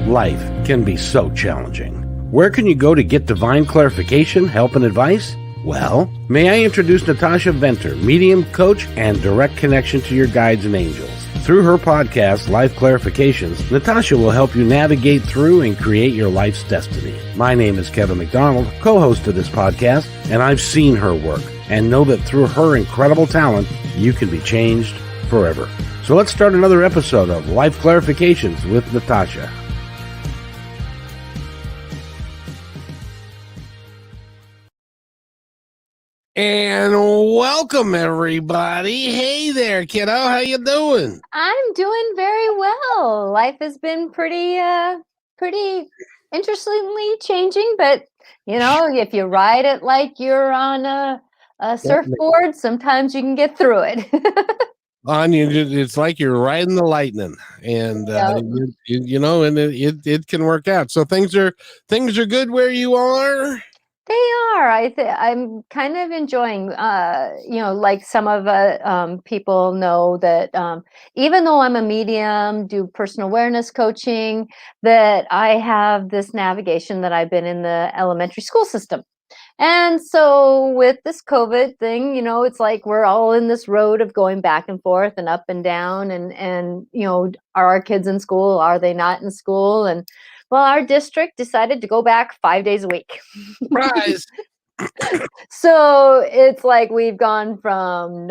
Life can be so challenging. Where can you go to get divine clarification, help, and advice? Well, may I introduce Natasha Venter, medium coach and direct connection to your guides and angels. Through her podcast, Life Clarifications, Natasha will help you navigate through and create your life's destiny. My name is Kevin McDonald, co-host of this podcast, and I've seen her work and know that through her incredible talent, you can be changed forever. So let's start another episode of Life Clarifications with Natasha. And welcome, everybody. Hey there, kiddo. How you doing? I'm doing very well. Life has been pretty interestingly changing, but if you ride it like you're on a surfboard, sometimes you can get through it. It's like you're riding the lightning, and Yep. and it can work out. So things are good where you are. They are. I'm kind of enjoying, like some of people know that even though I'm a medium, do personal awareness coaching, that I have this navigation that I've been in the elementary school system. And so with this COVID thing, it's like we're all in this road of going back and forth and up and down and are our kids in school? Are they not in school? And well, our district decided to go back 5 days a week. Surprise. So it's like we've gone from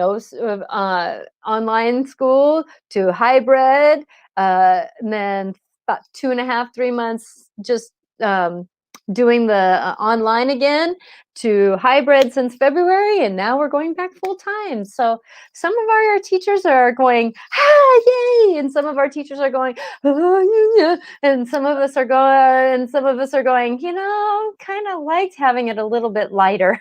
online school to hybrid, and then about 2.5, 3 months just doing the online again, to hybrid since February, and now we're going back full time. So some of our teachers are going, yay, and some of our teachers are going, oh, yeah, and some of us are going, kind of liked having it a little bit lighter,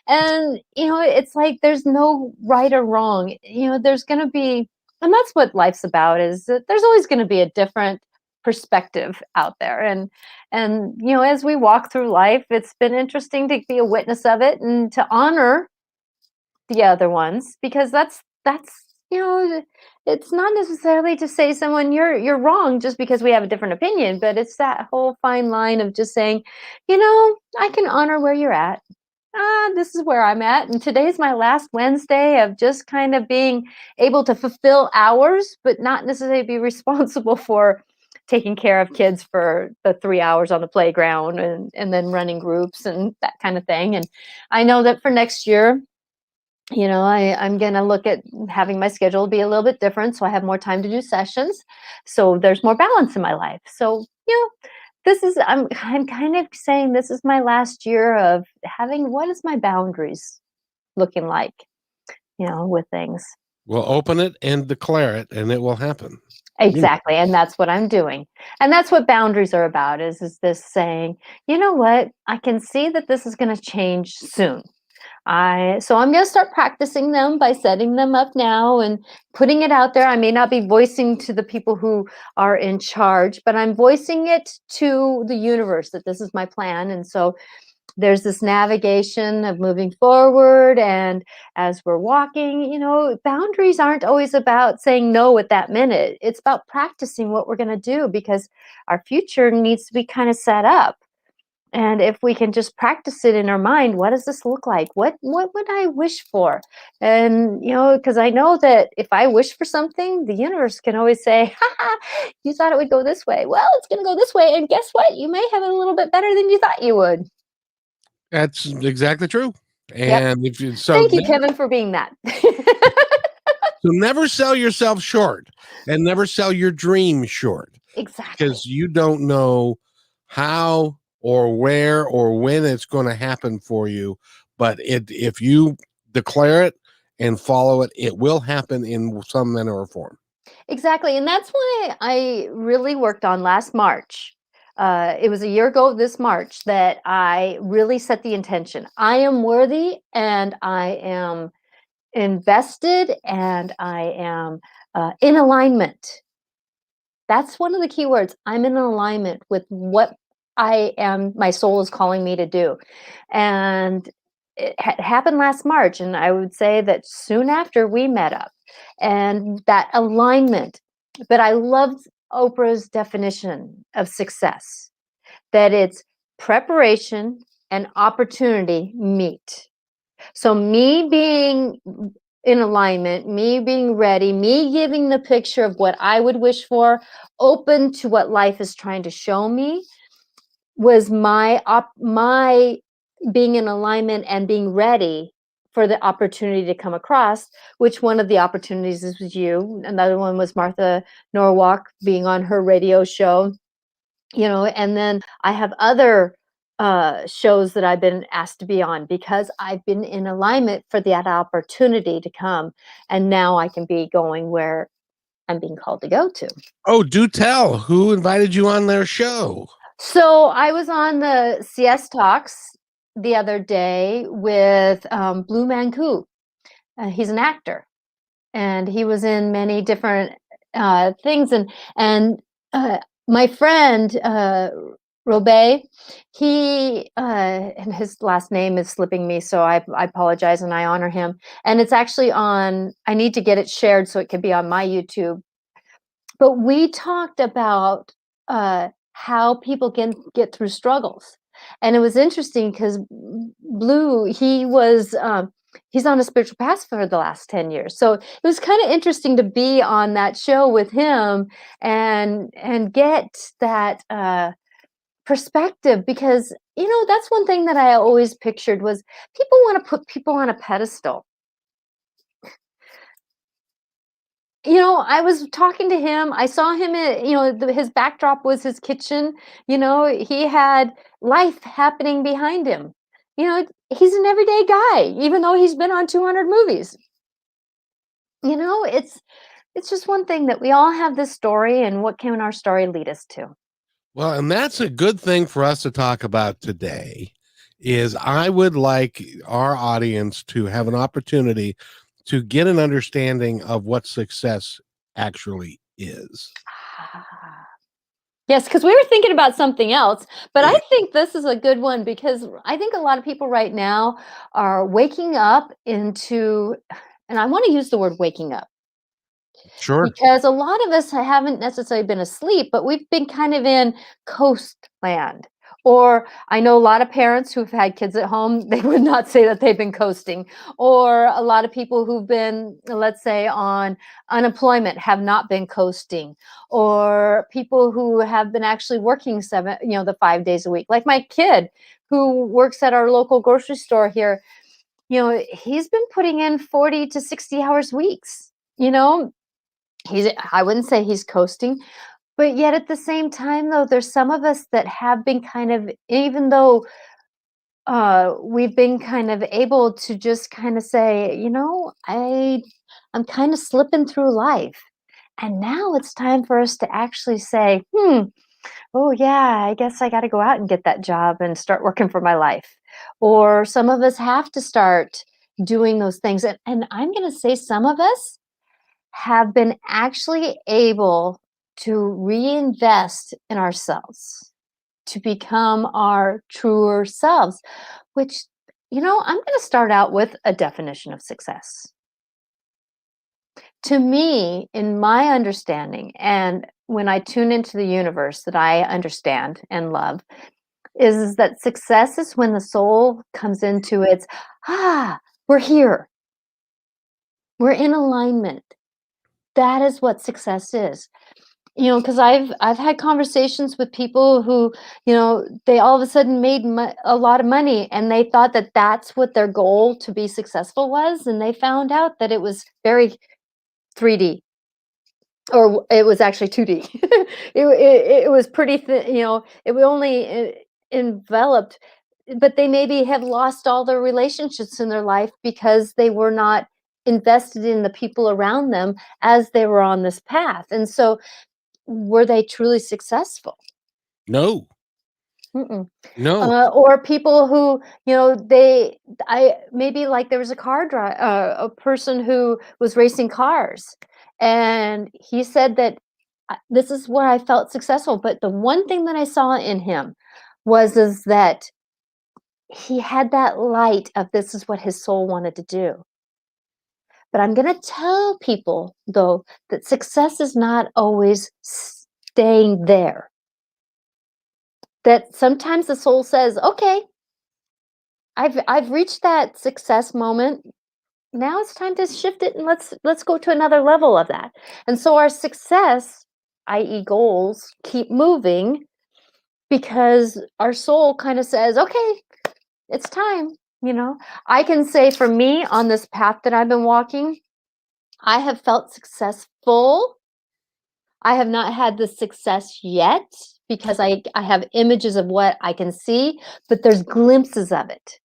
and it's like there's no right or wrong. There's going to be, and that's what life's about, is that there's always going to be a different perspective out there, and as we walk through life, it's been interesting to be a witness of it and to honor the other ones, because that's it's not necessarily to say someone you're wrong just because we have a different opinion, but it's that whole fine line of just saying, I can honor where you're at. This is where I'm at, and today's my last Wednesday of just kind of being able to fulfill hours, but not necessarily be responsible for taking care of kids for the 3 hours on the playground and then running groups and that kind of thing. And I know that for next year, I'm going to look at having my schedule be a little bit different, so I have more time to do sessions. So there's more balance in my life. So, I'm kind of saying this is my last year of having, what is my boundaries looking like, with things. Well, open it and declare it, and it will happen. Exactly. And that's what I'm doing. And that's what boundaries are about, is this saying, you know what, I can see that this is going to change soon. So I'm going to start practicing them by setting them up now and putting it out there. I may not be voicing to the people who are in charge, but I'm voicing it to the universe that this is my plan. And so there's this navigation of moving forward. And as we're walking, boundaries aren't always about saying no at that minute. It's about practicing what we're going to do, because our future needs to be kind of set up. And if we can just practice it in our mind, what does this look like? What would I wish for? And, because I know that if I wish for something, the universe can always say, you thought it would go this way. Well, it's going to go this way. And guess what? You may have it a little bit better than you thought you would. That's exactly true. And yep. Thank you, Kevin, for being that. So never sell yourself short, and never sell your dream short. Exactly. Because you don't know how or where or when it's going to happen for you. But if you declare it and follow it, it will happen in some manner or form. Exactly. And that's why I really worked on last March. It was a year ago this March that I really set the intention. I am worthy, and I am invested, and I am in alignment. That's one of the key words. I'm in alignment with what my soul is calling me to do. And it happened last March. And I would say that soon after we met up, and that alignment. But I loved Oprah's definition of success, that it's preparation and opportunity meet. So me being in alignment, me being ready, me giving the picture of what I would wish for, open to what life is trying to show me, was my being in alignment and being ready for the opportunity to come across, which one of the opportunities is with you. Another one was Martha Norwalk being on her radio show, and then I have other shows that I've been asked to be on because I've been in alignment for that opportunity to come. And now I can be going where I'm being called to go to. Oh, do tell. Who invited you on their show? So I was on the CS Talks the other day with Blue Mancu. He's an actor, and he was in many different things. And my friend Robey, he and his last name is slipping me, so I apologize and I honor him. And it's actually on. I need to get it shared so it can be on my YouTube. But we talked about how people can get through struggles, and it was interesting because Blue, he's on a spiritual path for the last 10 years. So it was kind of interesting to be on that show with him and get that perspective, because that's one thing that I always pictured was people want to put people on a pedestal. I was talking to him. I saw him his backdrop was his kitchen. He had life happening behind him. He's an everyday guy, even though he's been on 200 movies. It's just one thing that we all have this story, and what can our story lead us to? Well, and that's a good thing for us to talk about today. Is I would like our audience to have an opportunity to get an understanding of what success actually is. Yes, because we were thinking about something else, but I think this is a good one, because I think a lot of people right now are waking up into, and I want to use the word waking up, Sure. because a lot of us haven't necessarily been asleep, but we've been kind of in coastland. Or I know a lot of parents who've had kids at home, they would not say that they've been coasting. Or a lot of people who've been, let's say, on unemployment have not been coasting. Or people who have been actually working the 5 days a week. Like my kid who works at our local grocery store here, he's been putting in 40 to 60 hours weeks. I wouldn't say he's coasting, but yet at the same time, though, there's some of us that have been kind of, even though we've been kind of able to just kind of say, I'm kind of slipping through life. And now it's time for us to actually say, oh yeah, I guess I got to go out and get that job and start working for my life. Or some of us have to start doing those things. And I'm going to say some of us have been actually able to reinvest in ourselves, to become our truer selves, which, I'm going to start out with a definition of success. To me, in my understanding, and when I tune into the universe that I understand and love, is that success is when the soul comes into its, we're here. We're in alignment. That is what success is. Because I've had conversations with people who, they all of a sudden made a lot of money, and they thought that that's what their goal to be successful was, and they found out that it was very 3D, or it was actually 2D. it was pretty thin, it was only enveloped, but they maybe have lost all their relationships in their life because they were not invested in the people around them as they were on this path. And so, were they truly successful? No. Mm-mm. No. Or people who, maybe like there was a person who was racing cars, and he said that this is where I felt successful. But the one thing that I saw in him is that he had that light of this is what his soul wanted to do. But I'm going to tell people, though, that success is not always staying there. That sometimes the soul says, okay, I've reached that success moment. Now it's time to shift it and let's go to another level of that. And so our success, i.e. goals, keep moving because our soul kind of says, okay, it's time. I can say for me on this path that I've been walking, I have felt successful. I have not had the success yet because I have images of what I can see, but there's glimpses of it.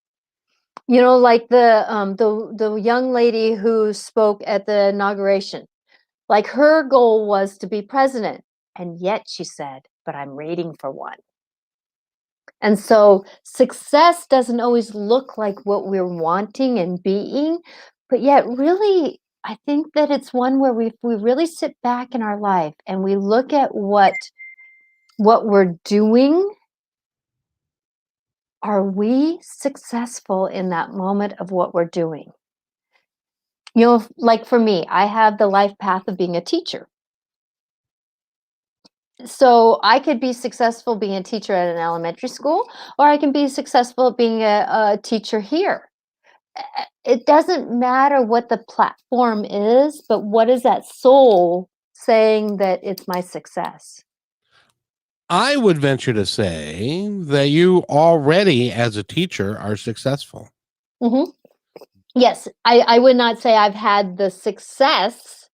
Like the young lady who spoke at the inauguration. Like her goal was to be president, and yet she said, "But I'm waiting for one." And so success doesn't always look like what we're wanting and being, but yet really I think that it's one where we really sit back in our life and we look at what we're doing. Are we successful in that moment of what we're doing? Like for me, I have the life path of being a teacher. So I could be successful being a teacher at an elementary school, or I can be successful being a teacher here. It doesn't matter what the platform is, but what is that soul saying that it's my success? I would venture to say that you already, as a teacher, are successful. Mm-hmm. Yes, I would not say I've had the success,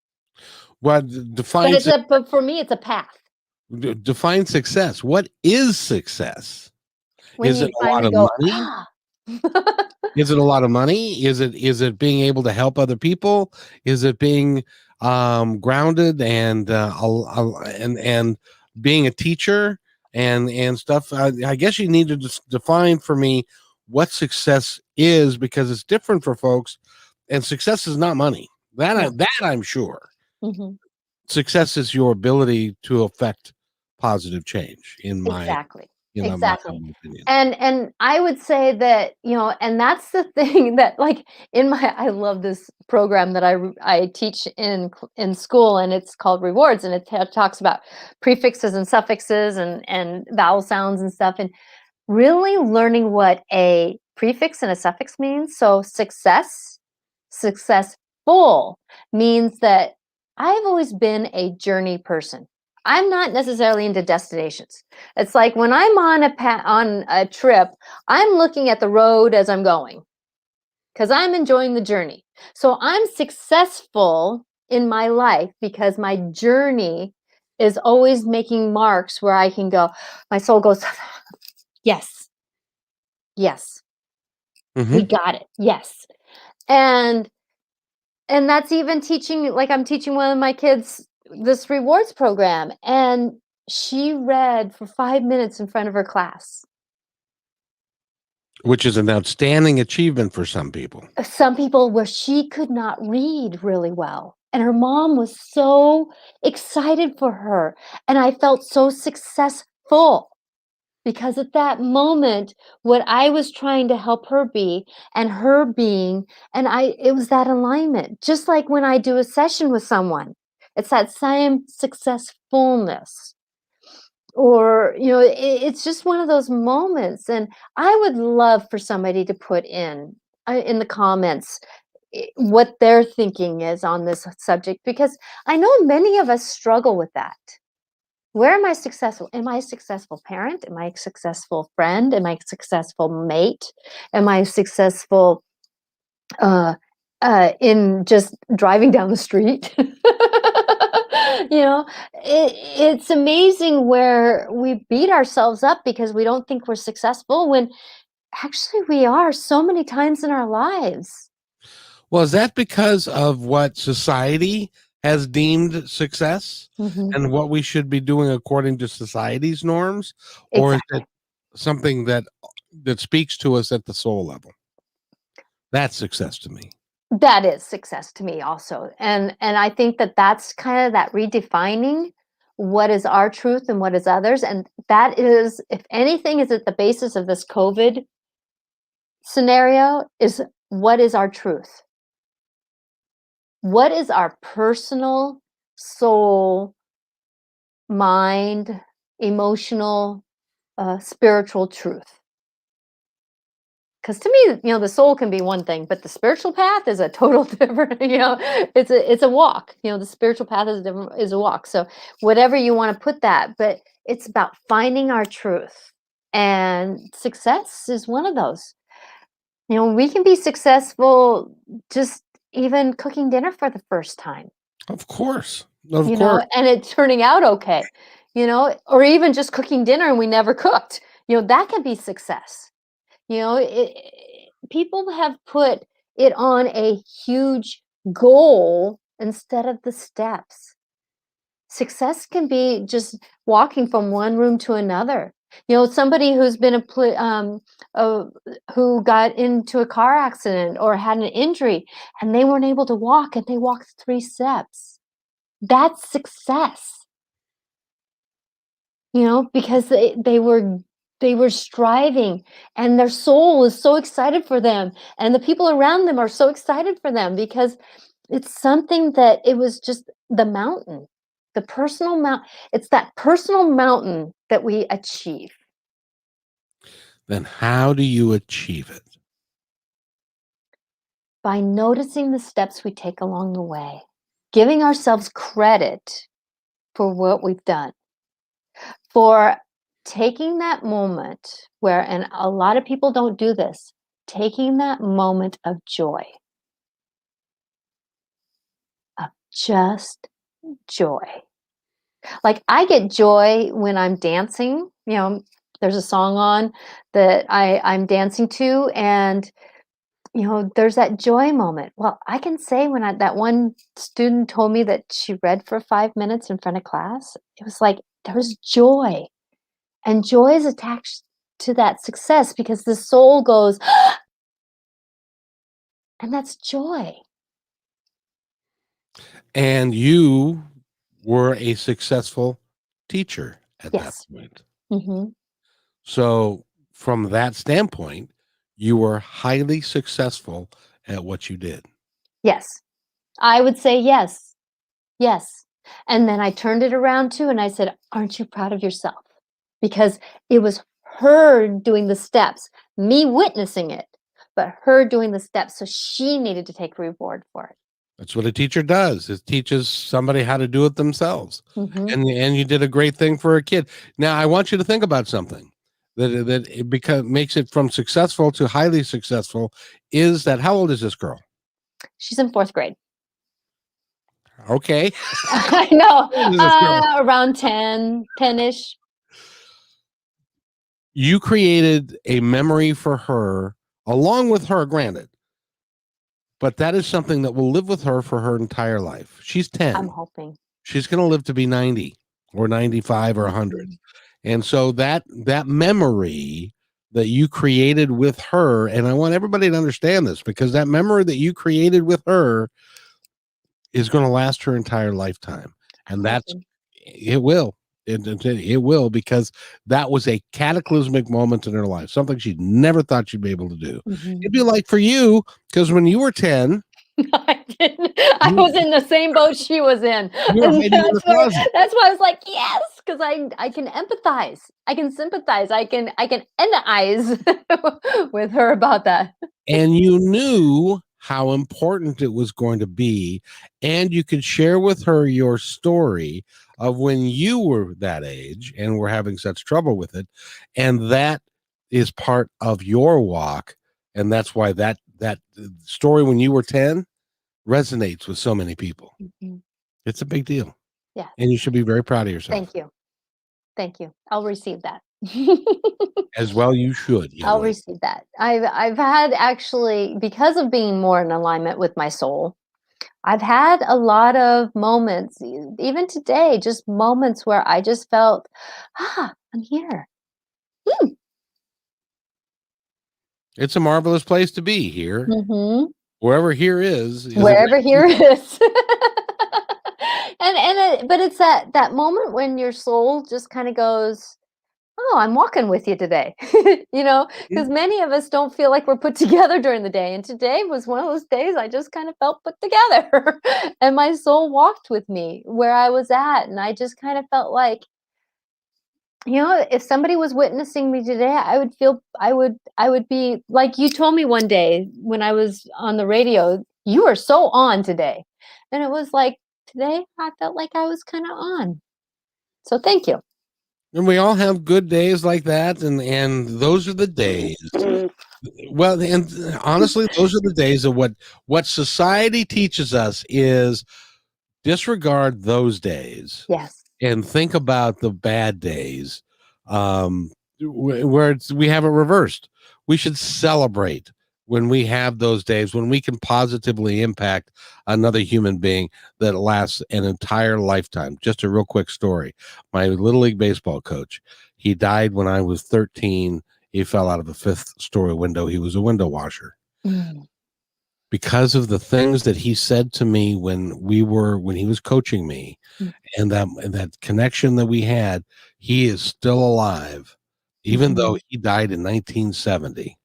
What but defines but for me, it's a path. define success? What is success? When Is you it a lot finally of go, money? Is it a lot of money? Is it being able to help other people? Is it being grounded and and being a teacher and stuff? I guess you need to just define for me what success is, because it's different for folks, and success is not money. No. That I'm sure. Mhm. Success is your ability to affect positive change, in my Exactly. my Exactly. humble opinion. And I would say that, and that's the thing that like I love this program that I teach in school, and it's called Rewards, and it talks about prefixes and suffixes and vowel sounds and stuff, and really learning what a prefix and a suffix means. So successful means that I've always been a journey person. I'm not necessarily into destinations. It's like when I'm on a trip, I'm looking at the road as I'm going because I'm enjoying the journey. So I'm successful in my life because my journey is always making marks where I can go. My soul goes, yes, yes, we Mhm. got it. Yes. And that's even teaching, like I'm teaching one of my kids this rewards program, and she read for 5 minutes in front of her class. Which is an outstanding achievement for some people. Some people where she could not read really well, and her mom was so excited for her, and I felt so successful. Because at that moment, what I was trying to help her be and her being, and it was that alignment. Just like when I do a session with someone, it's that same successfulness. Or, it's just one of those moments. And I would love for somebody to put in the comments what their thinking is on this subject, because I know many of us struggle with that. Where am I successful? Am I a successful parent? Am I a successful friend? Am I a successful mate? Am I successful in just driving down the street? It's amazing where we beat ourselves up because we don't think we're successful when actually we are so many times in our lives. Well, is that because of what society has deemed success Mhm. and what we should be doing according to society's norms? Or is it Exactly. something that speaks to us at the soul level? That's success to me. That is success to me also. And I think that that's kind of that redefining what is our truth and what is others. And that is, if anything is at the basis of this COVID scenario, is what is our truth? What is our personal soul mind, emotional, spiritual truth. Because to me, the soul can be one thing, but the spiritual path is a total different. It's a walk. The spiritual path is a walk. So whatever you want to put that, but it's about finding our truth, and success is one of those. We can be successful just even cooking dinner for the first time. Of course. Of course. And it turning out okay. Or even just cooking dinner and we never cooked. That can be success. People have put it on a huge goal instead of the steps. Success can be just walking from one room to another. Somebody who's been who got into a car accident or had an injury and they weren't able to walk and they walked 3 steps. That's success. Because they were striving and their soul is so excited for them and the people around them are so excited for them because it's something that it was just the mountain, the personal mountain. It's that personal mountain that we achieve. Then how do you achieve it? By noticing the steps we take along the way, giving ourselves credit for what we've done, for taking that moment where, and a lot of people don't do this, taking that moment of joy, of just joy. Like I get joy when I'm dancing. There's a song on that I'm dancing to, and there's that joy moment. Well, I can say when that one student told me that she read for 5 minutes in front of class, it was like there was joy. And joy is attached to that success because the soul goes, and that's joy. And you were a successful teacher at Yes. that point. Mm-hmm. So from that standpoint, you were highly successful at what you did. Yes. I would say yes. Yes. And then I turned it around too and I said, aren't you proud of yourself? Because it was her doing the steps, me witnessing it, but her doing the steps. So she needed to take reward for it. That's what a teacher does. It teaches somebody how to do it themselves. Mm-hmm. And you did a great thing for a kid. Now I want you to think about something that it makes it from successful to highly successful is that how old is this girl? She's in 4th grade. Okay. I know. Around 10-ish. You created a memory for her along with her, granted. But that is something that will live with her for her entire life. She's 10. I'm hoping. She's going to live to be 90 or 95 or 100. Mm-hmm. And so that memory that you created with her, and I want everybody to understand this because that memory that you created with her is going to last her entire lifetime. And it will. It will, because that was a cataclysmic moment in her life, something she never thought she'd be able to do. Mm-hmm. It'd be like for you, because when you were 10, I didn't. I was in the same boat she was in. you were hiding in the closet. That's why I was like, yes, because I can empathize. I can sympathize. I can empathize with her about that. And you knew how important it was going to be, and you could share with her your story of when you were that age and were having such trouble with it, and that is part of your walk, and that's why that story when you were 10 resonates with so many people. Mm-hmm. It's a big deal. Yeah. And you should be very proud of yourself. Thank you. I'll receive that. As well you should. I'll receive that. I've had, actually, because of being more in alignment with my soul, I've had a lot of moments, even today, just moments where I just felt, I'm here. It's a marvelous place to be here. Mm-hmm. Wherever here is Wherever here is. But it's that moment when your soul just kind of goes, oh, I'm walking with you today. Because many of us don't feel like we're put together during the day. And today was one of those days I just kind of felt put together. And my soul walked with me where I was at. And I just kind of felt like, if somebody was witnessing me today, I would be like you told me one day when I was on the radio, you are so on today. And it was like today I felt like I was kind of on. So thank you. And we all have good days like that, and those are the days. Well, and honestly, those are the days of what society teaches us is disregard those days Yes. and think about the bad days, where we have it reversed. We should celebrate when we have those days when we can positively impact another human being that lasts an entire lifetime. Just a real quick story. My little league baseball coach, he died when I was 13. He fell out of a fifth story window. He was a window washer. Mm. Because of the things that he said to me when he was coaching me, Mm. and that connection that we had, he is still alive. Even though he died in 1970,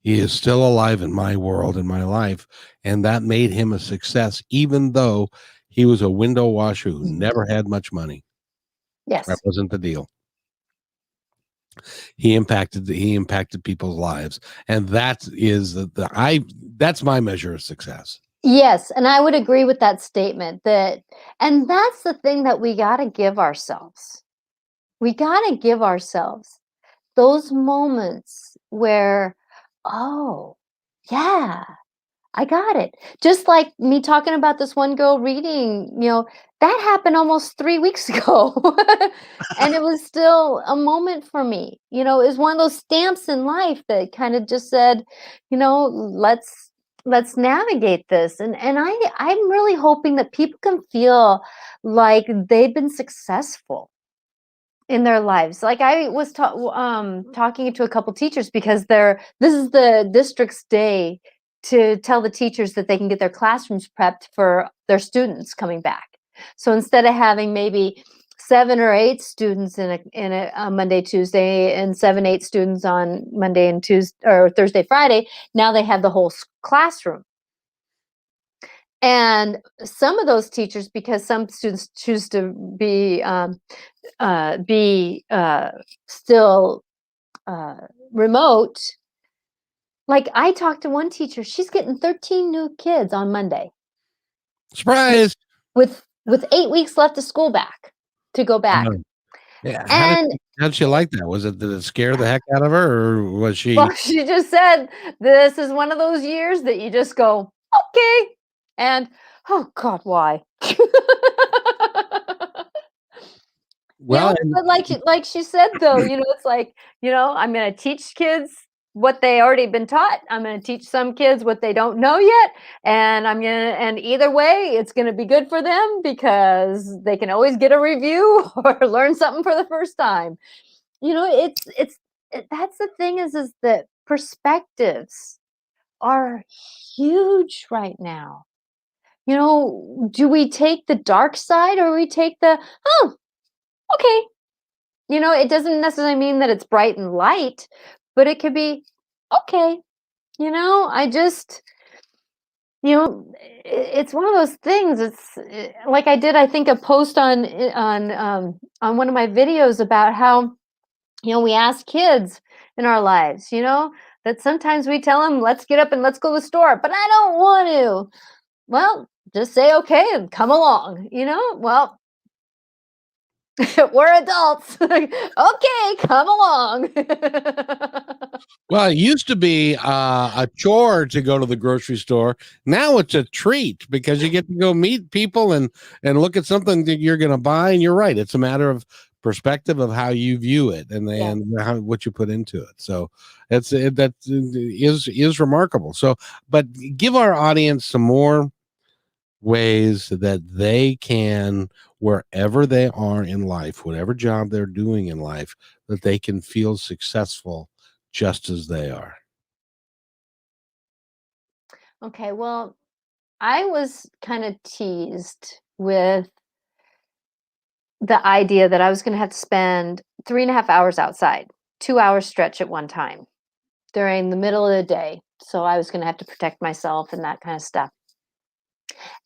he is still alive in my world, in my life, and that made him a success, even though he was a window washer who never had much money. That Yes. wasn't the deal. He impacted people's lives, and that's my measure of success. Yes, and I would agree with that statement and that's the thing that we got to give ourselves. We got to give ourselves those moments where, oh, yeah, I got it. Just like me talking about this one girl reading, that happened almost 3 weeks ago. And it was still a moment for me. It was one of those stamps in life that kind of just said, let's navigate this. And I'm really hoping that people can feel like they've been successful in their lives. Like I was talking to a couple teachers because this is the district's day to tell the teachers that they can get their classrooms prepped for their students coming back. So instead of having maybe 7 or 8 students in a Monday, Tuesday, and 7, 8 students on Monday and Tuesday or Thursday, Friday, now they have the whole classroom. And some of those teachers, because some students choose to be still remote. Like I talked to one teacher, she's getting 13 new kids on Monday Surprise! with 8 weeks left of school to go back. Yeah. And How did she like that? Did it scare the heck out of her, or was she? well, she just said, this is one of those years that you just go, okay. And oh God, why? Well, But like she said though, it's like, I'm gonna teach kids what they already been taught. I'm gonna teach some kids what they don't know yet, and either way, it's gonna be good for them because they can always get a review or learn something for the first time. That's the thing is that perspectives are huge right now. Do we take the dark side or we take the, oh, okay, it doesn't necessarily mean that it's bright and light, but it could be, okay, I just, it's one of those things. Like I did, I think a post on one of my videos about how, we ask kids in our lives, that sometimes we tell them, let's get up and let's go to the store, but I don't want to. Well, just say okay and come along, well, we're adults. Okay, come along. well, it used to be a chore to go to the grocery store. Now it's a treat because you get to go meet people and look at something that you're going to buy. And you're right; it's a matter of perspective of how you view it and Yes. what you put into it. So that is remarkable. So, but give our audience some more ways that they can, wherever they are in life, whatever job they're doing in life, that they can feel successful just as they are. Okay, well, I was kind of teased with the idea that I was going to have to spend 3.5 hours outside, 2 hours stretch at one time during the middle of the day. So I was going to have to protect myself and that kind of stuff.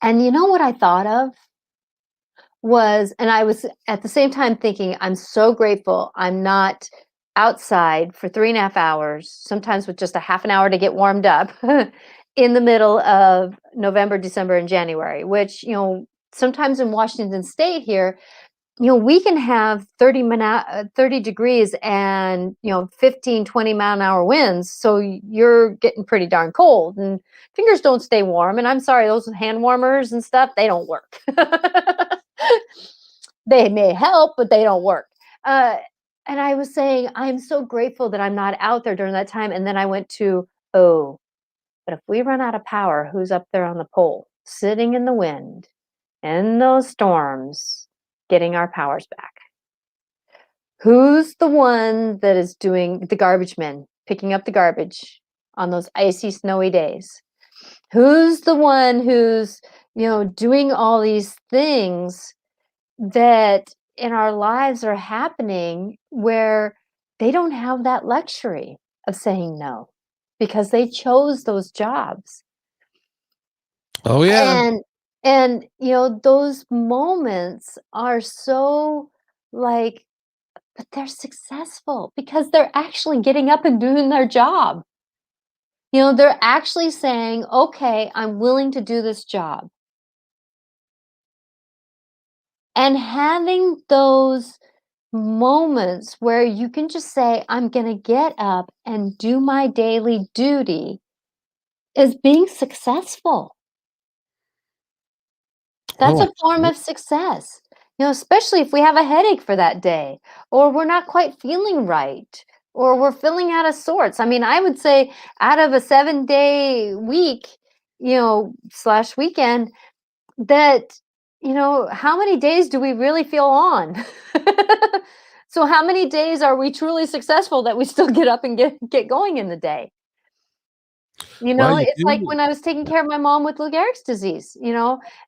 And you know what I thought of was, and I was at the same time thinking, I'm so grateful I'm not outside for 3.5 hours, sometimes with just a half an hour to get warmed up in the middle of November, December, and January, which, sometimes in Washington State here, we can have 30 degrees and, 15, 20 mile an hour winds. So you're getting pretty darn cold and fingers don't stay warm. And I'm sorry, those hand warmers and stuff, they don't work. They may help, but they don't work. And I was saying, I'm so grateful that I'm not out there during that time. And then I went to, oh, but if we run out of power, who's up there on the pole, sitting in the wind, in those storms, getting our powers back? Who's the one that is doing the garbage men, picking up the garbage on those icy, snowy days? Who's the one who's, doing all these things that in our lives are happening where they don't have that luxury of saying no because they chose those jobs? Oh yeah. And those moments are so like, but they're successful because they're actually getting up and doing their job. They're actually saying, okay, I'm willing to do this job. And having those moments where you can just say, I'm going to get up and do my daily duty is being successful. That's Oh, a form of success, especially if we have a headache for that day, or we're not quite feeling right, or we're feeling out of sorts. I mean, I would say out of a 7-day week, slash weekend, that, how many days do we really feel on? So how many days are we truly successful that we still get up and get going in the day? well, you It's like do. when I was taking care of my mom with Lou Gehrig's disease,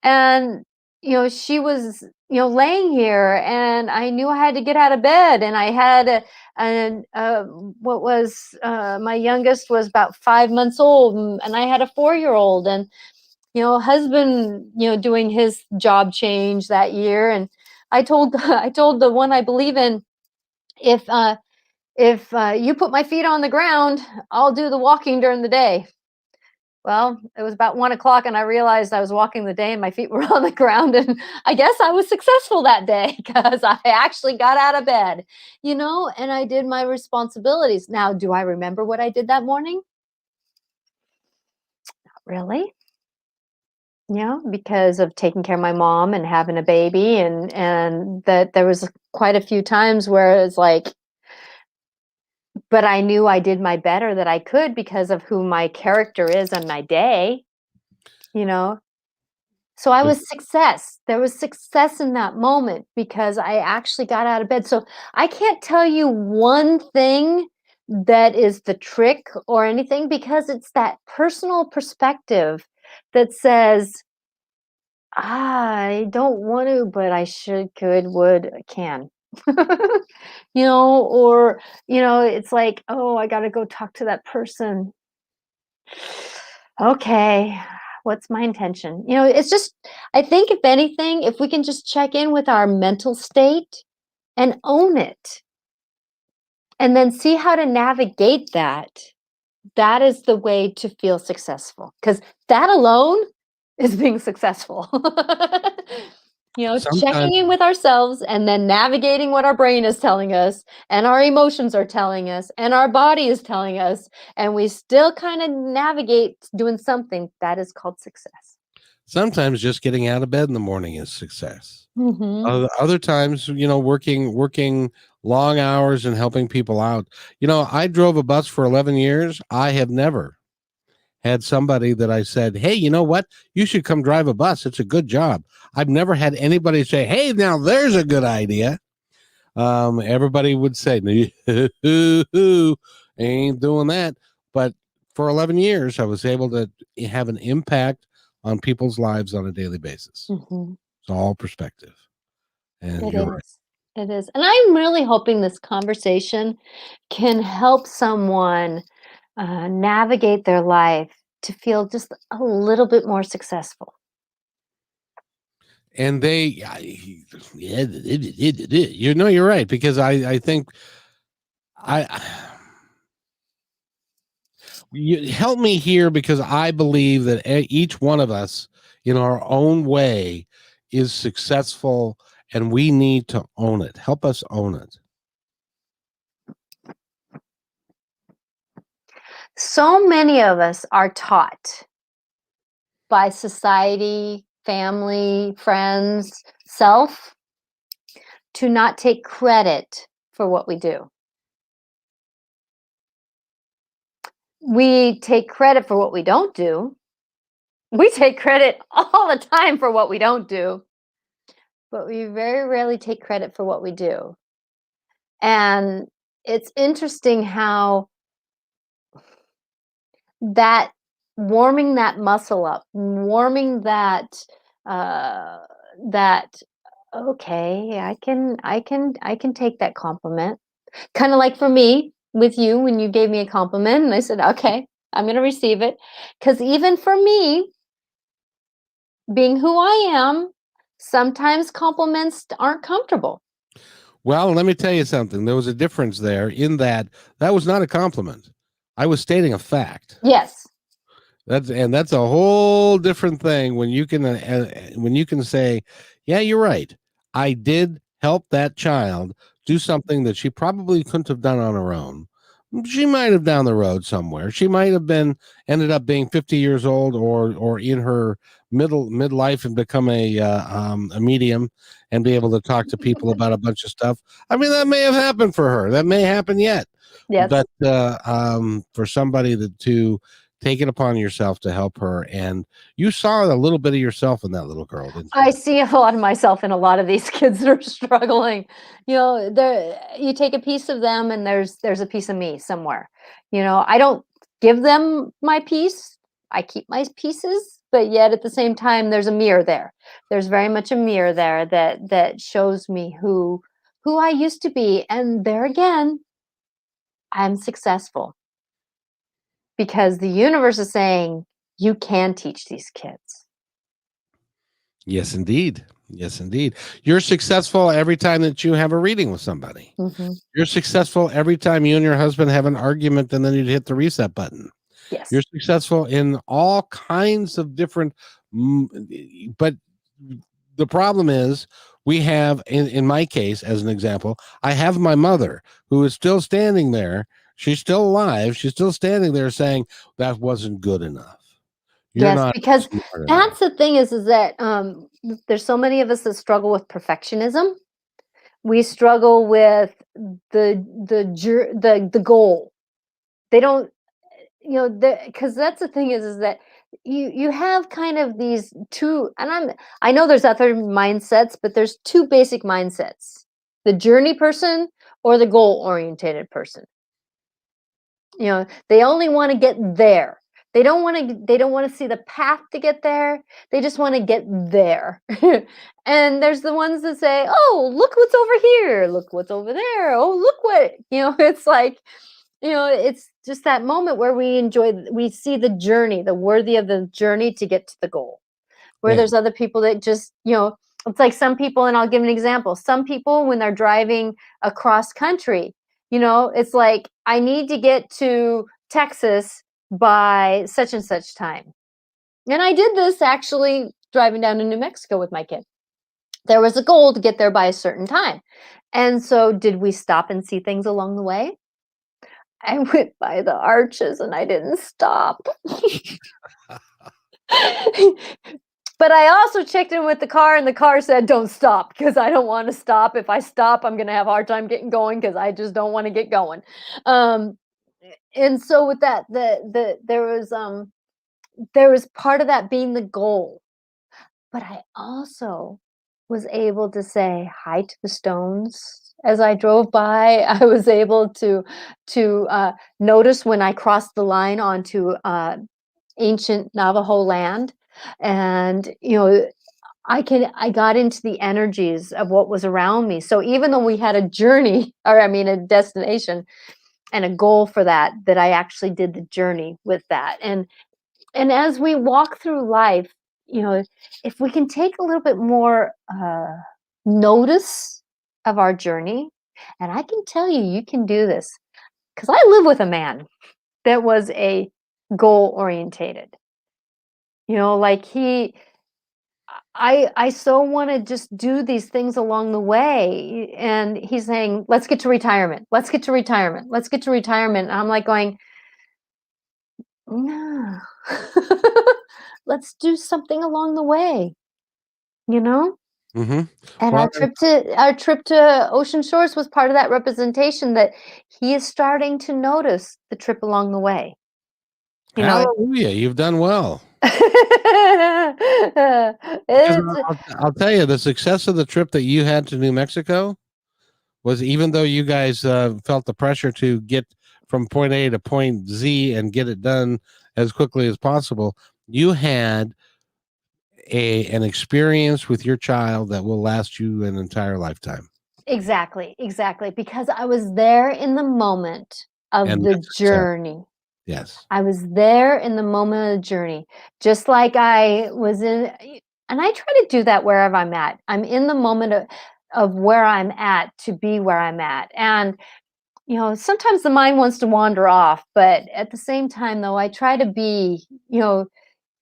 and, she was, laying here and I knew I had to get out of bed and I had what was, my youngest was about 5 months old and I had a 4-year-old and, husband, doing his job change that year. And I told, I told the one I believe in, if, you put my feet on the ground, I'll do the walking during the day. Well, it was about 1 o'clock and I realized I was walking the day and my feet were on the ground. And I guess I was successful that day because I actually got out of bed, and I did my responsibilities. Now, do I remember what I did that morning? Not really. Because of taking care of my mom and having a baby and that there was quite a few times where it's like, but I knew I did my better that I could because of who my character is on my day, you know? So I was success. There was success in that moment because I actually got out of bed. So I can't tell you one thing that is the trick or anything because it's that personal perspective that says, I don't want to, but I should, could, would, can. Or, it's like, oh, I got to go talk to that person. Okay, what's my intention? It's just, I think if anything, if we can just check in with our mental state and own it and then see how to navigate that, that is the way to feel successful because that alone is being successful. Sometimes Checking in with ourselves and then navigating what our brain is telling us and our emotions are telling us and our body is telling us, and we still kind of navigate doing something that is called success. sometimes just getting out of bed in the morning is success. Mm-hmm. Other times, working long hours and helping people out. I drove a bus for 11 years. I have never had somebody that I said, hey, you know what? You should come drive a bus. It's a good job. I've never had anybody say, hey, now there's a good idea. Everybody would say, ain't doing that. But for 11 years, I was able to have an impact on people's lives on a daily basis. Mm-hmm. It's all perspective. And It you're right. is. It is. And I'm really hoping this conversation can help someone navigate their life to feel just a little bit more successful. And yeah, you know, you're right, because I think I you help me here, because I believe that each one of us in our own way is successful, and we need to own it. Help us own it. So many of us are taught by society, family, friends, self to not take credit for what we do. We take credit for what we don't do. We take credit all the time for what we don't do, but we very rarely take credit for what we do. And it's interesting how that warming that muscle up, warming uh that okay, I can take that compliment. Kind of like for me with you when you gave me a compliment and I said, "Okay, I'm going to receive it." Cuz even for me, being who I am, sometimes compliments aren't comfortable. Well, let me tell you something. There was a difference there, in that that was not a compliment. I was stating a fact. Yes. That's a whole different thing when you can say, "Yeah, you're right. I did help that child do something that she probably couldn't have done on her own. She might have down the road somewhere. She might have been ended up being 50 years old, or in her midlife, and become a medium, and be able to talk to people about a bunch of stuff. I mean, that may have happened for her. That may happen yet. Yes. But for somebody to take it upon yourself to help her, and you saw a little bit of yourself in that little girl, didn't you? I see a lot of myself in a lot of these kids that are struggling. There you take a piece of them and there's a piece of me somewhere. I don't give them my piece. I keep my pieces, but yet at the same time there's a mirror there. There's very much a mirror there that shows me who I used to be. And there again, I'm successful because the universe is saying you can teach these kids. Yes, indeed. Yes, indeed. You're successful every time that you have a reading with somebody. Hmm. You're successful every time you and your husband have an argument, and then you hit the reset button. Yes. You're successful in all kinds of different, but the problem is, we have, in my case, as an example, I have my mother, who is still standing there. She's still alive. She's still standing there saying, that wasn't good enough. You're Yes, not because smart enough. that's the thing is that, there's so many of us that struggle with perfectionism. We struggle with the goal. They don't, because that's the thing is that you have kind of these two, and I know there's other mindsets, but there's two basic mindsets: the journey person or the goal orientated person. They only want to get there. They don't want to see the path to get there. They just want to get there. And there's the ones that say, "Oh, look what's over here. Look what's over there. Oh, look what." It's like, it's just that moment where we see the journey, the worthy of the journey to get to the goal. Where Yeah. there's other people that just, it's like some people, and I'll give an example. Some people, when they're driving across country, it's like, I need to get to Texas by such and such time. And I did this actually driving down to New Mexico with my kid. There was a goal to get there by a certain time. And so, did we stop and see things along the way? I went by the arches and I didn't stop. But I also checked in with the car, and the car said, "Don't stop," because I don't want to stop. If I stop, I'm going to have a hard time getting going because I just don't want to get going. Um, and so with that, there was part of that being the goal, but I also was able to say hi to the stones as I drove by. I was able to notice when I crossed the line onto ancient Navajo land, and I got into the energies of what was around me. So even though we had a journey, or I mean a destination and a goal for that, that I actually did the journey with that. And as we walk through life, if we can take a little bit more notice of our journey, and I can tell you, you can do this because I live with a man that was a goal orientated. Like I so want to just do these things along the way. And he's saying, let's get to retirement. Let's get to retirement. Let's get to retirement. And I'm like going, no, let's do something along the way, you know? Mm-hmm. And Well, our trip to Ocean Shores was part of that representation that he is starting to notice the trip along the way. hallelujah, you've done well. Because It's I'll tell you, the success of the trip that you had to New Mexico was, even though you guys felt the pressure to get from point A to point Z and get it done as quickly as possible, you had an experience with your child that will last you an entire lifetime. exactly, because I was there in the moment of And the that's success. journey. Yes. I was there in the moment of the journey, just like I was in, and I try to do that wherever I'm at. I'm in the moment of where I'm at to be where I'm at. And, sometimes the mind wants to wander off, but at the same time, though, I try to be,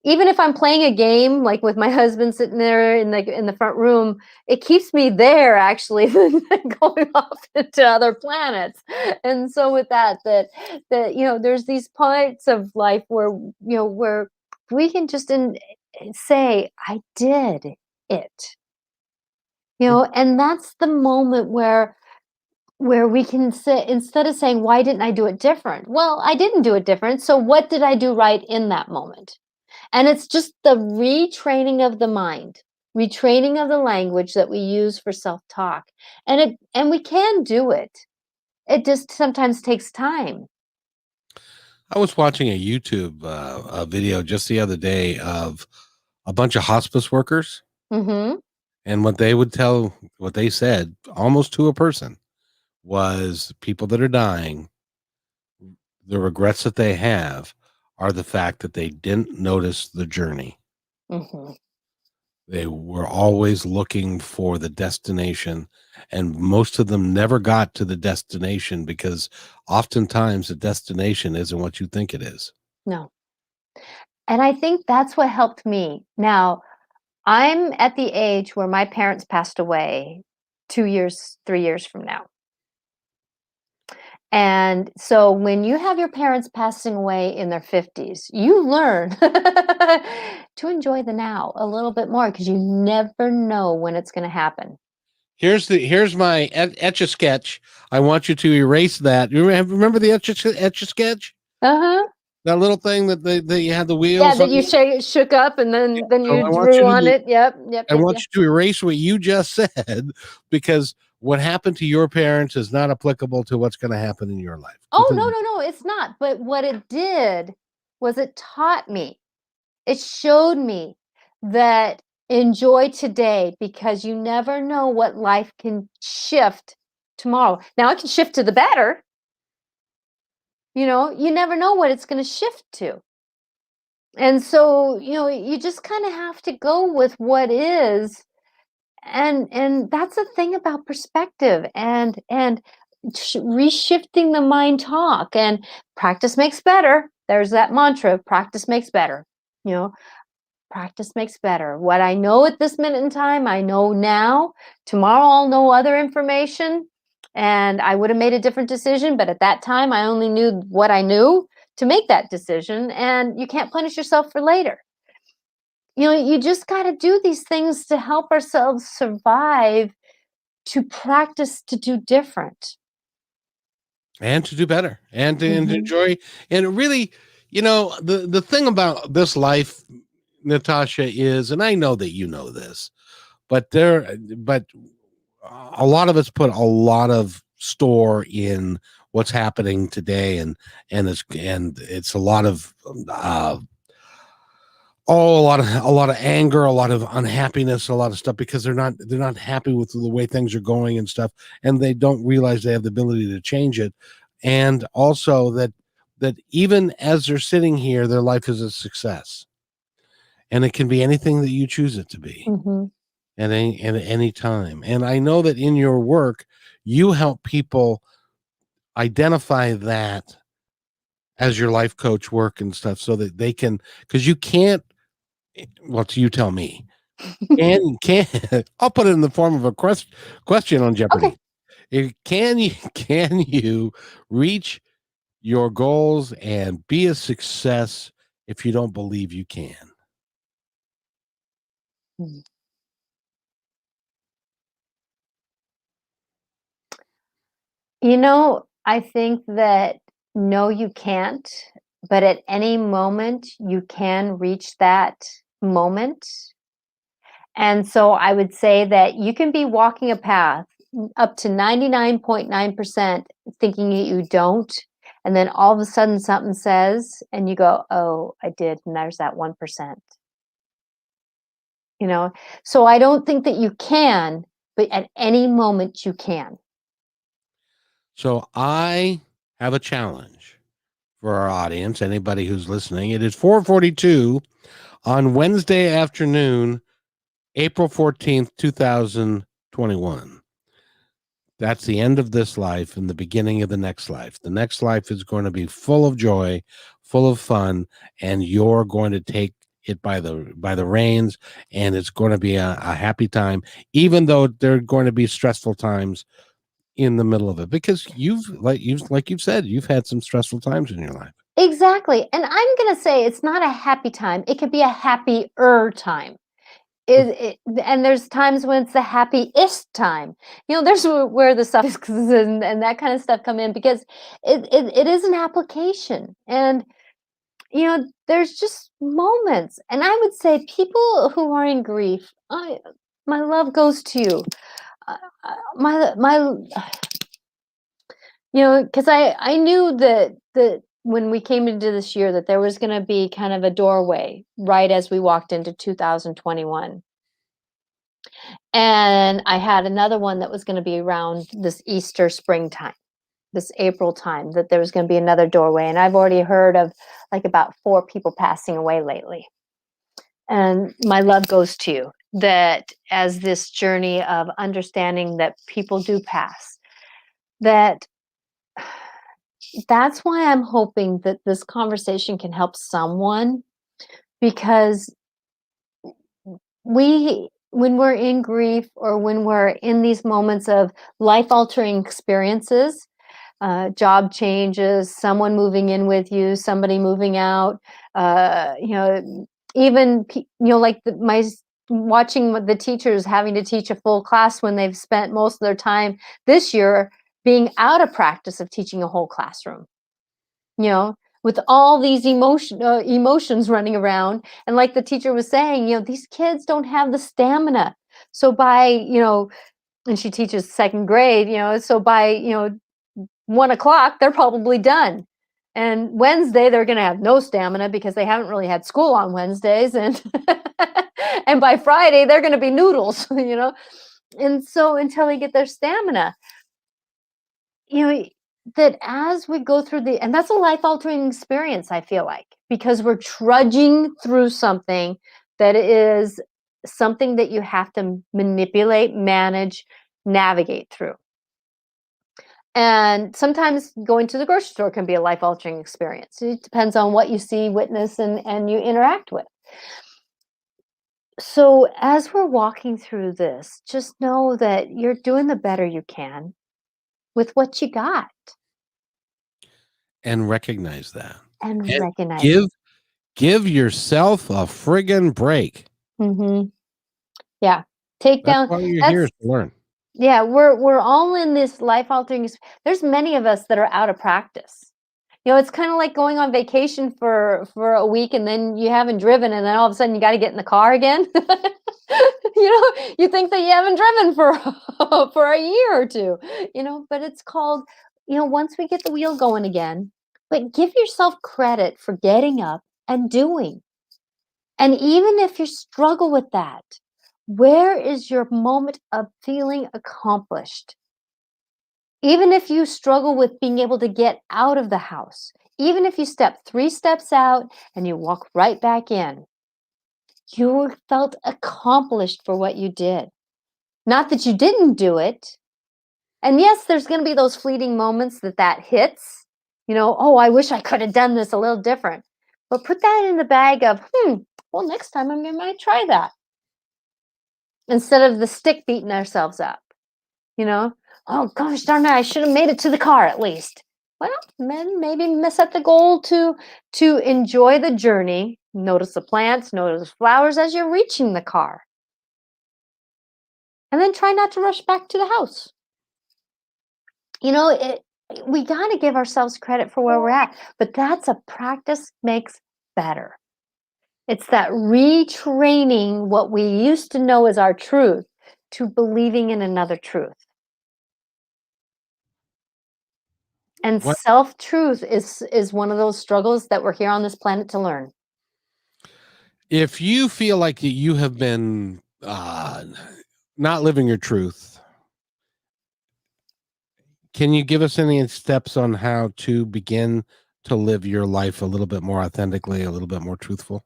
even if I'm playing a game, like with my husband sitting there in the front room, it keeps me there actually than going off into other planets. And so with that, there's these parts of life where we can just say, I did it. And that's the moment where we can say, instead of saying, why didn't I do it different? Well, I didn't do it different. So what did I do right in that moment? And it's just the retraining of the mind, retraining of the language that we use for self-talk. And we can do it. It just sometimes takes time. I was watching a YouTube a video just the other day of a bunch of hospice workers, Mm-hmm. and what they said almost to a person was, people that are dying, the regrets that they have are the fact that they didn't notice the journey. Mm-hmm. They were always looking for the destination, and most of them never got to the destination because oftentimes the destination isn't what you think it is. No. And I think that's what helped me. Now, I'm at the age where my parents passed away 2 years, 3 years from now. And so when you have your parents passing away in their 50s, you learn to enjoy the now a little bit more because you never know when it's going to happen. Here's my etch a sketch. I want you to erase that. You remember the etch a sketch? Uh-huh. That little thing that you had the wheels. Yeah, that on you it? shook up and then So you drew on it. Yep. I want you to erase what you just said, because what happened to your parents is not applicable to what's going to happen in your life. Oh, no, it's not. But what it did was it taught me. It showed me that enjoy today because you never know what life can shift tomorrow. Now it can shift to the better. You never know what it's going to shift to. And so, you just kind of have to go with what is. And that's the thing about perspective and reshifting the mind talk, and practice makes better. There's that mantra, practice makes better. You know, practice makes better. What I know at this minute in time, I know now. Tomorrow I'll know other information and I would have made a different decision. But at that time, I only knew what I knew to make that decision. And you can't punish yourself for later. You just got to do these things to help ourselves survive, to practice to do different. And to do better, and to Mhm. enjoy. And really, the thing about this life, Natasha, is, and I know that you know this, but a lot of us put a lot of store in what's happening today, and it's a lot of Oh, a lot of anger, a lot of unhappiness, a lot of stuff because they're not happy with the way things are going and stuff, and they don't realize they have the ability to change it, and also that even as they're sitting here, their life is a success, and it can be anything that you choose it to be Hmm. at any time. And I know that in your work, you help people identify that as your life coach work and stuff, so that they can, because you can't. Well, you tell me. Can I'll put it in the form of a question on Okay. Jeopardy. Can you can you reach your goals and be a success if you don't believe you can? Mm. I think that no, you can't, but at any moment you can reach that moment. And so I would say that you can be walking a path up to 99.9% thinking that you don't. And then all of a sudden something says, and you go, oh, I did. And there's that 1%. You know, so I don't think that you can, but at any moment you can. So I have a challenge for our audience, anybody who's listening. It is 4:42 on Wednesday afternoon, April 14th, 2021. That's the end of this life and the beginning of the next life. The next life is going to be full of joy, full of fun, and you're going to take it by the reins, and it's going to be a happy time, even though there are going to be stressful times in the middle of it, because you've said, you've had some stressful times in your life. Exactly. And I'm going to say it's not a happy time. It could be a happier time. And there's times when it's the happiest time. There's where the suffixes and that kind of stuff come in, because it is an application. And, there's just moments. And I would say people who are in grief, my love goes to you. My because I knew that when we came into this year that there was going to be kind of a doorway right as we walked into 2021. And I had another one that was going to be around this Easter springtime, this April time, that there was going to be another doorway. And I've already heard of like about 4 people passing away lately. And my love goes to you, that as this journey of understanding that people do pass, that that's why I'm hoping that this conversation can help someone, because when we're in grief or when we're in these moments of life altering experiences, job changes, someone moving in with you, somebody moving out, even like watching the teachers having to teach a full class when they've spent most of their time this year being out of practice of teaching a whole classroom, with all these emotions running around. And like the teacher was saying, these kids don't have the stamina. So and she teaches second grade, so by, 1 o'clock, they're probably done. And Wednesday, they're going to have no stamina because they haven't really had school on Wednesdays. And, and by Friday, they're going to be noodles, And so until they get their stamina, you know, that as we go through and that's a life altering experience, I feel like, because we're trudging through something that is something that you have to manipulate, manage, navigate through. And sometimes going to the grocery store can be a life altering experience. It depends on what you see, witness, and you interact with. So as we're walking through this, just know that you're doing the better you can with what you got, And recognize that, and and recognize give give yourself a friggin' break. it. Yeah. Take That's down why you're here, that's is to learn. Yeah, we're all in this life altering there's many of us that are out of practice. It's kind of like going on vacation for a week, and then you haven't driven, and then all of a sudden you got to get in the car again. You think that you haven't driven for for a year or two, but it's called, once we get the wheel going again, but give yourself credit for getting up and doing. And even if you struggle with that, where is your moment of feeling accomplished? Even if you struggle with being able to get out of the house, even if you step 3 steps out and you walk right back in, you felt accomplished for what you did. Not that you didn't do it. And yes, there's going to be those fleeting moments that hits. Oh, I wish I could have done this a little different. But put that in the bag of, well, next time I might try that. Instead of the stick beating ourselves up. Oh gosh darn it, I should have made it to the car at least. Well, then maybe set the goal to enjoy the journey. Notice the plants, notice flowers as you're reaching the car. And then try not to rush back to the house. We got to give ourselves credit for where we're at, but that's a practice makes better. It's that retraining what we used to know as our truth to believing in another truth. And self-truth is one of those struggles that we're here on this planet to learn. If you feel like you have been not living your truth, can you give us any steps on how to begin to live your life a little bit more authentically, a little bit more truthful?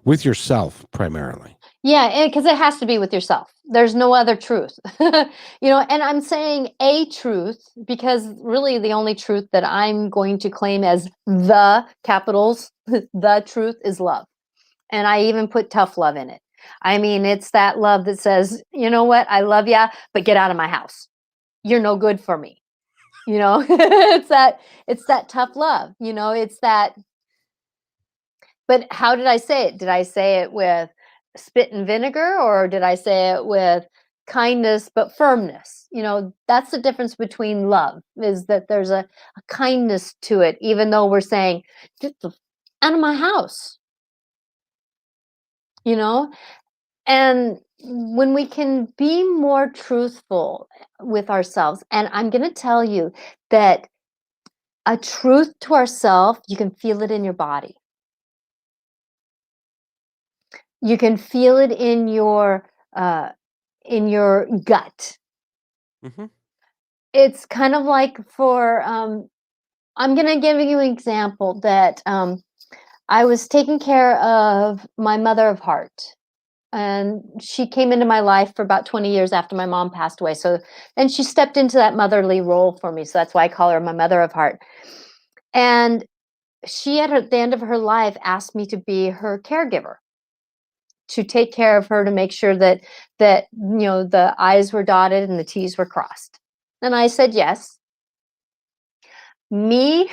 With yourself, primarily. Yeah, because it has to be with yourself. There's no other truth. And I'm saying a truth because really the only truth that I'm going to claim as the capitals, the truth is love. And I even put tough love in it. I mean, it's that love that says, you know what, I love ya, but get out of my house. You're no good for me. It's that tough love. It's that. But how did I say it? Did I say it with spit and vinegar, or did I say it with kindness but firmness? That's the difference between love, is that there's a kindness to it, even though we're saying, get the out of my house. And when we can be more truthful with ourselves, and I'm going to tell you that a truth to ourselves, you can feel it in your body. You can feel it in your gut. Mm-hmm. It's kind of like I'm going to give you an example that I was taking care of my mother of heart. And she came into my life for about 20 years after my mom passed away. And she stepped into that motherly role for me. So that's why I call her my mother of heart. And she, at the end of her life, asked me to be her caregiver, to take care of her, to make sure that the I's were dotted and the T's were crossed. And I said yes. Me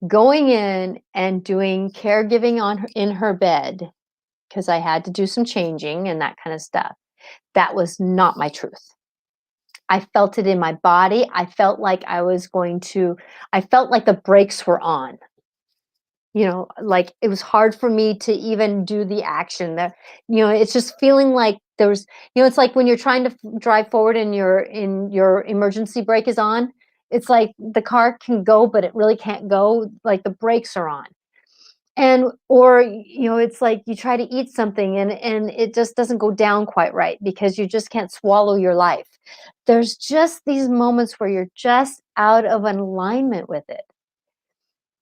going in and doing caregiving in her bed, because I had to do some changing and that kind of stuff, that was not my truth. I felt it in my body. I felt like I felt like the brakes were on. Like it was hard for me to even do the action there. It's just feeling like there was, it's like when you're trying to drive forward and your emergency brake is on. It's like the car can go, but it really can't go. Like the brakes are on. Or it's like you try to eat something and it just doesn't go down quite right because you just can't swallow your life. There's just these moments where you're just out of alignment with it.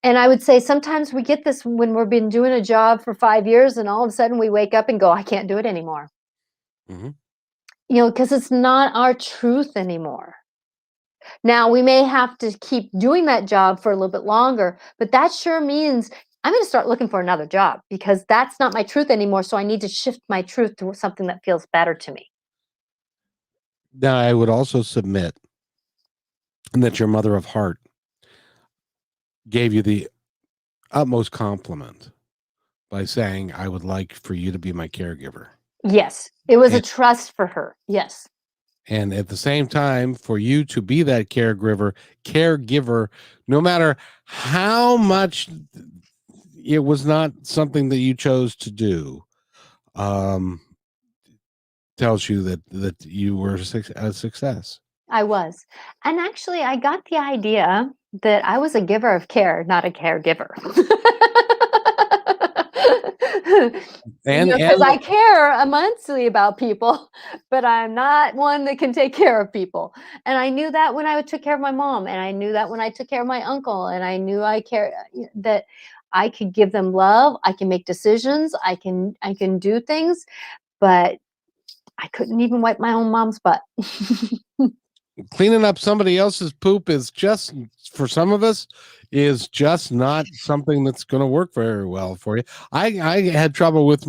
And I would say sometimes we get this when we've been doing a job for 5 years and all of a sudden we wake up and go, I can't do it anymore. Mm-hmm. Because it's not our truth anymore. Now, we may have to keep doing that job for a little bit longer, but that sure means I'm going to start looking for another job because that's not my truth anymore. So I need to shift my truth to something that feels better to me. Now, I would also submit that your mother of heart gave you the utmost compliment by saying, I would like for you to be my caregiver. Yes, it was a trust for her. Yes. And at the same time, for you to be that caregiver, no matter how much it was not something that you chose to do, tells you that you were a success. I was. And actually, I got the idea that I was a giver of care, not a caregiver. And Because I care immensely about people, but I'm not one that can take care of people. And I knew that when I took care of my mom, and I knew that when I took care of my uncle, and I knew that I could give them love, I can make decisions, I can do things, but I couldn't even wipe my own mom's butt. cleaning up somebody else's poop is just, for some of us, is just not something that's going to work very well for you. I had trouble with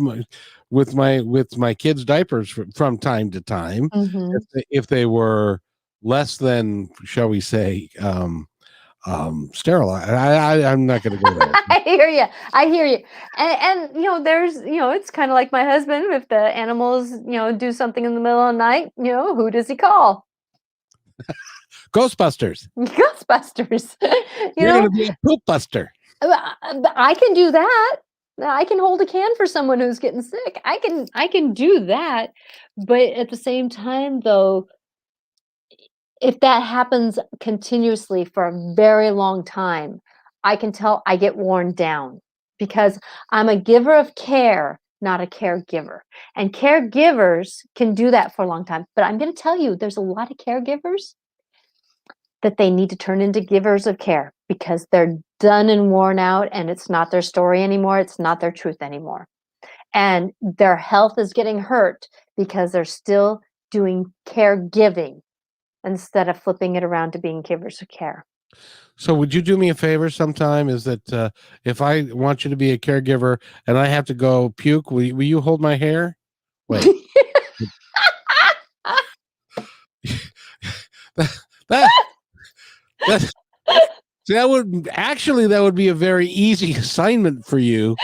my kids' diapers from time to time, Mhm. if they were less than, shall we say, sterile. I'm not going to go there. I hear you. I hear you. And there's, it's kind of like my husband. If the animals, do something in the middle of the night, who does he call? Ghostbusters. Ghostbusters. You're going to be a poop buster. But I can do that. I can hold a can for someone who's getting sick. I can do that. But at the same time, though, if that happens continuously for a very long time, I can tell I get worn down because I'm a giver of care, not a caregiver. And caregivers can do that for a long time. But I'm going to tell you, there's a lot of caregivers that they need to turn into givers of care because they're done and worn out, and it's not their story anymore. It's not their truth anymore. And their health is getting hurt because they're still doing caregiving instead of flipping it around to being givers of care. So would you do me a favor sometime? Is that if I want you to be a caregiver and I have to go puke, will you hold my hair? Wait. that, that, that would be a very easy assignment for you.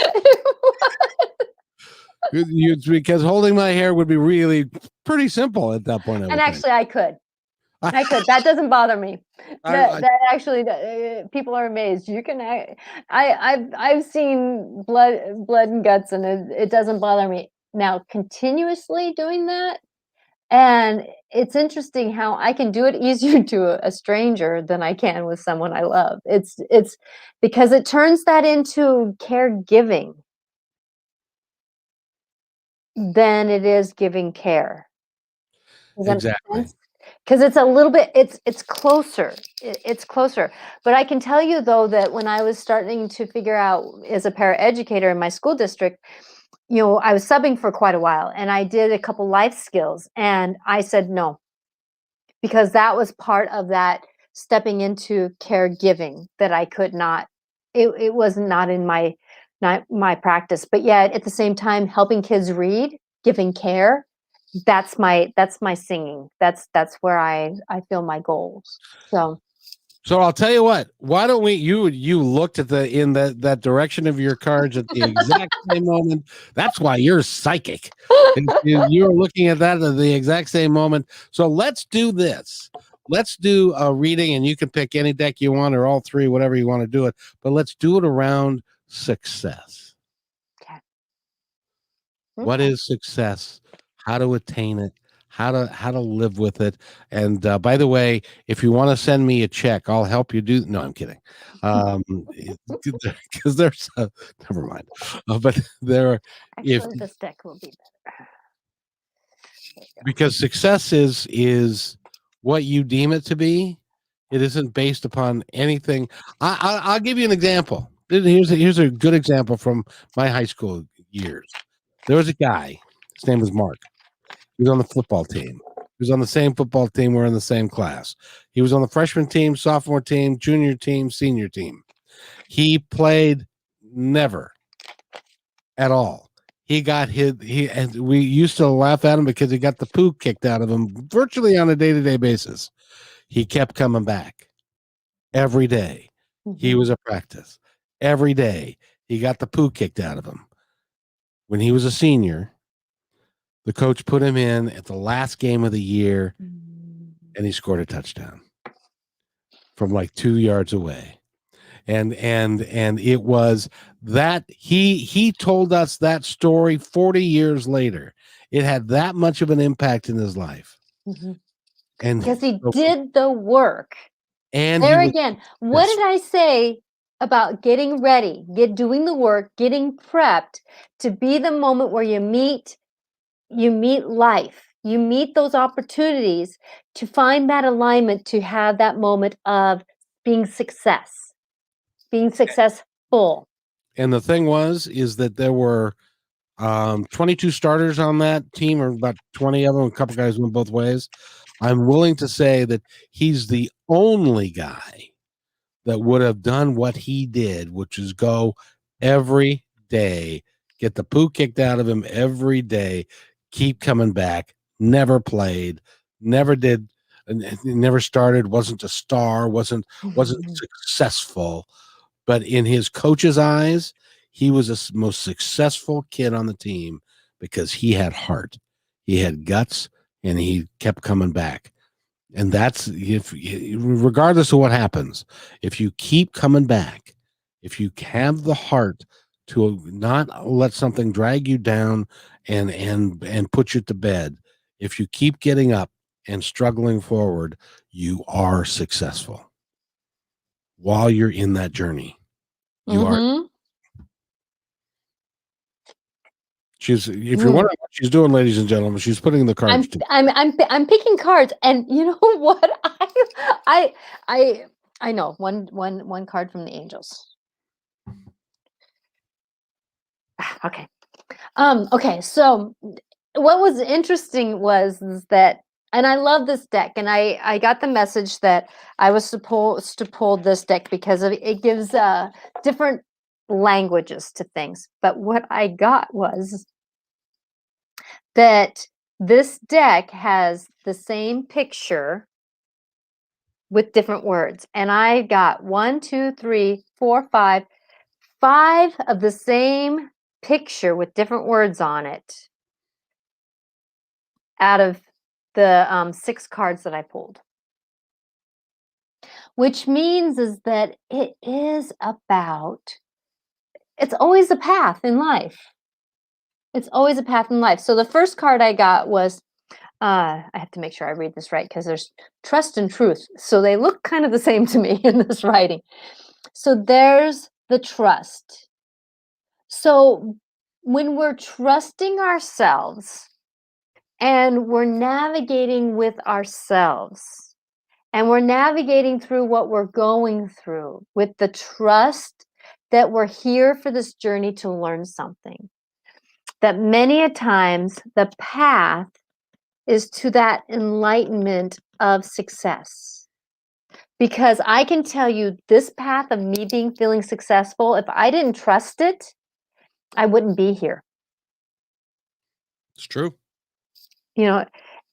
Because holding my hair would be really pretty simple at that point. And actually, I could. That doesn't bother me. That actually, people are amazed. You can. I've seen blood and guts, and it doesn't bother me. Now, continuously doing that, and it's interesting how I can do it easier to a stranger than I can with someone I love. It's because it turns that into caregiving than it is giving care. Does that make Exactly. sense? Because it's a little bit, it's closer. It's closer. But I can tell you though that when I was starting to figure out as a paraeducator in my school district, I was subbing for quite a while, and I did a couple life skills, and I said no, because that was part of that stepping into caregiving that I could not. It was not in my practice, but yet at the same time helping kids read, giving care, that's my singing. That's where I feel my goals. So I'll tell you what. Why don't you looked at in that direction of your cards at the exact same moment? That's why you're psychic. You're looking at that at the exact same moment. So let's do this. Let's do a reading, and you can pick any deck you want or all three, whatever you want to do it. But let's do it around success. Okay. What is success? How to attain it? How to live with it? And by the way, if you want to send me a check, I'll help you do. No, I'm kidding. Because there's never mind. But there, Actually, this deck will be better. Because success is what you deem it to be. It isn't based upon anything. I'll give you an example. Here's a good example from my high school years. There was a guy. His name was Mark. He was on the football team. He was on the same football team. We're in the same class. He was on the freshman team, sophomore team, junior team, senior team. He played never at all. He got and we used to laugh at him because he got the poo kicked out of him virtually on a day-to-day basis. He kept coming back every day. Mm-hmm. He was at practice every day. He got the poo kicked out of him. When he was a senior, the coach put him in at the last game of the year, and he scored a touchdown from like 2 yards away. And it was that he told us that story 40 years later. It had that much of an impact in his life. Mm-hmm. And because he did the work. And there again, what did I say about getting ready, doing the work, getting prepped to be the moment where you meet life, you meet those opportunities to find that alignment, to have that moment of being successful. And the thing is that there were 22 starters on that team, or about 20 of them. A couple guys went both ways. I'm willing to say that he's the only guy that would have done what he did, which is go every day, get the poo kicked out of him every day, keep coming back, never played, never did, never started, wasn't a star, wasn't successful. But in his coach's eyes, he was the most successful kid on the team because he had heart, he had guts, and he kept coming back. And that's, if regardless of what happens, if you keep coming back, if you have the heart to not let something drag you down and put you to bed, if you keep getting up and struggling forward, you are successful while you're in that journey. You are. She's, if you're wondering what she's doing, ladies and gentlemen, she's putting the cards. I'm picking cards, and you know what? I know one card from the angels. Okay. Okay. So what was interesting was that, and I love this deck, and I got the message that I was supposed to pull this deck because it gives different languages to things. But what I got was that this deck has the same picture with different words. And I got 1, 2, 3, 4, 5 of the same picture with different words on it out of the 6 cards that I pulled. Which means is that it is about, it's always a path in life. It's always a path in life. So the first card I got was, I have to make sure I read this right because there's trust and truth. So they look kind of the same to me in this writing. So there's the trust. So when we're trusting ourselves and we're navigating with ourselves and we're navigating through what we're going through with the trust that we're here for this journey to learn something, that many a times the path is to that enlightenment of success. Because I can tell you this path of me feeling successful, if I didn't trust it, I wouldn't be here. It's true. You know,